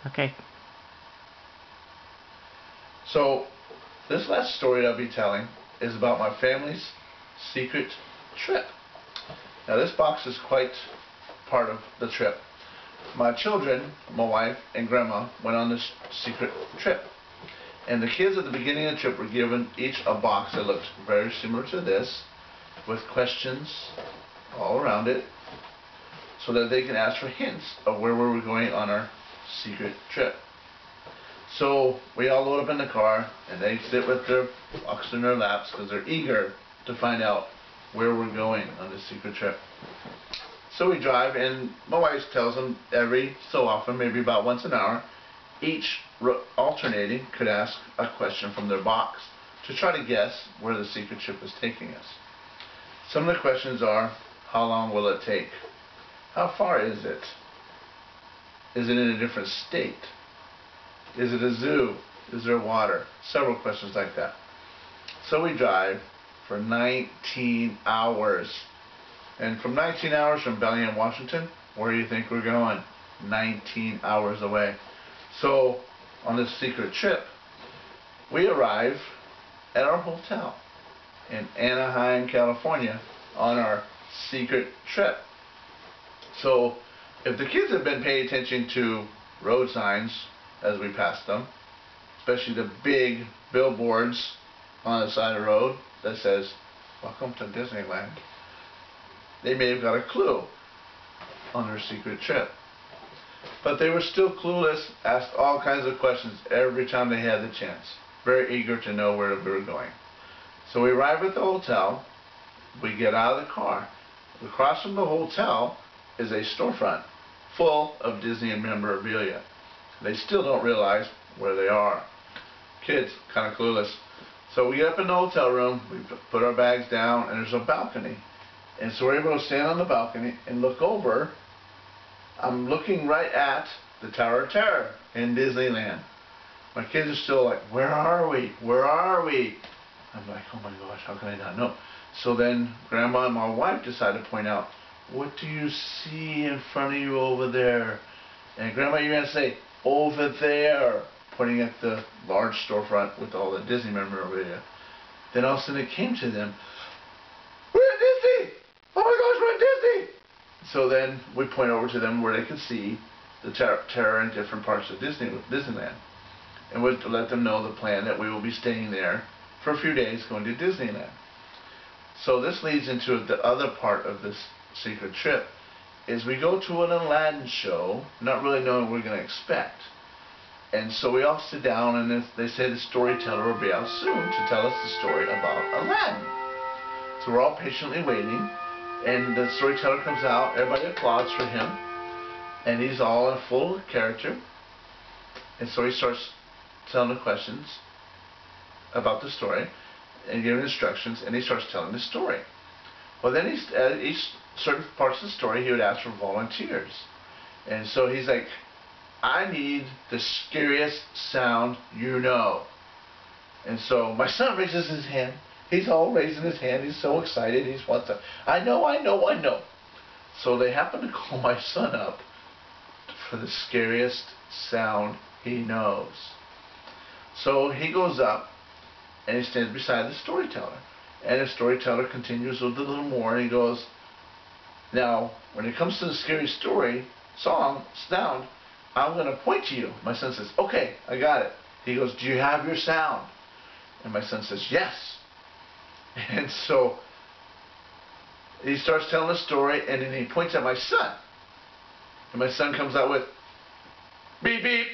Okay. So, this last story I'll be telling is about my family's secret trip. Now, this box is quite part of the trip. My children, my wife, and Grandma went on this secret trip. And the kids at the beginning of the trip were given each a box that looked very similar to this, with questions all around it, so that they can ask for hints of where we were going on our secret trip. So we all load up in the car, and they sit with their box in their laps because they're eager to find out where we're going on this secret trip. So we drive, and my wife tells them every so often, maybe about once an hour, each alternating could ask a question from their box to try to guess where the secret trip is taking us. Some of the questions are, how long will it take? How far is it? Is it in a different state? Is it a zoo? Is there water? Several questions like that. So we drive for 19 hours. And from 19 hours from Bellingham, Washington, where do you think we're going? 19 hours away. So, on this secret trip, we arrive at our hotel in Anaheim, California, on our secret trip. So, if the kids have been paying attention to road signs as we passed them, especially the big billboards on the side of the road that says, "Welcome to Disneyland," they may have got a clue on their secret trip. But they were still clueless, asked all kinds of questions every time they had the chance. Very eager to know where we were going. So we arrive at the hotel, we get out of the car. Across from the hotel is a storefront full of Disney memorabilia. They still don't realize where they are. Kids, kind of clueless. So we get up in the hotel room, we put our bags down, and there's a balcony. And so we're able to stand on the balcony and look over. I'm looking right at the Tower of Terror in Disneyland. My kids are still like, where are we? Where are we? I'm like, oh my gosh, how can I not know? So then Grandma and my wife decided to point out, what do you see in front of you over there? And Grandma, you're going to say, over there, pointing at the large storefront with all the Disney memorabilia. Then all of a sudden it came to them, we're at Disney! Oh my gosh, we're at Disney! So then we point over to them where they can see the terror in different parts of Disneyland. And we'll let them know the plan that we will be staying there for a few days going to Disneyland. So this leads into the other part of this secret trip, is we go to an Aladdin show, not really knowing what we're going to expect. And so we all sit down, and they say the storyteller will be out soon to tell us the story about Aladdin. So we're all patiently waiting, and the storyteller comes out, everybody applauds for him, and he's all in full character. And so he starts telling the questions about the story and giving instructions, and he starts telling the story. Well, then at each certain parts of the story, he would ask for volunteers. And so he's like, I need the scariest sound you know. And so my son raises his hand. He's all raising his hand. He's so excited. He wants to, I know, I know, I know. So they happen to call my son up for the scariest sound he knows. So he goes up and he stands beside the storyteller. And the storyteller continues with a little more, and he goes, now, when it comes to the scary story, sound, I'm going to point to you. My son says, okay, I got it. He goes, do you have your sound? And my son says, yes. And so he starts telling the story, and then he points at my son. And my son comes out with, beep, beep.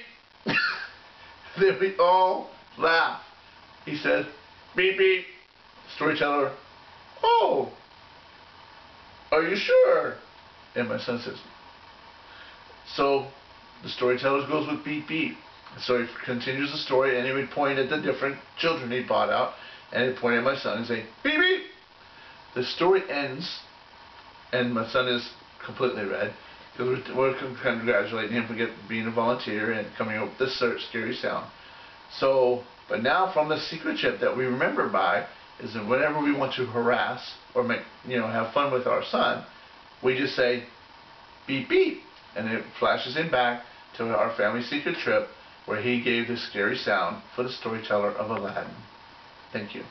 Then we all laugh. He said, beep, beep. Storyteller, oh, are you sure? And my son says, so the storyteller goes with beep, beep. So he continues the story, and he would point at the different children he brought out, and he'd point at my son and say, beep, beep. The story ends, and my son is completely red, because we're congratulating him for being a volunteer and coming up with this scary sound. So, but now from the secret trip that we remember by, is that whenever we want to harass or make, have fun with our son, we just say, beep, beep, and it flashes him back to our family secret trip where he gave the scary sound for the storyteller of Aladdin. Thank you.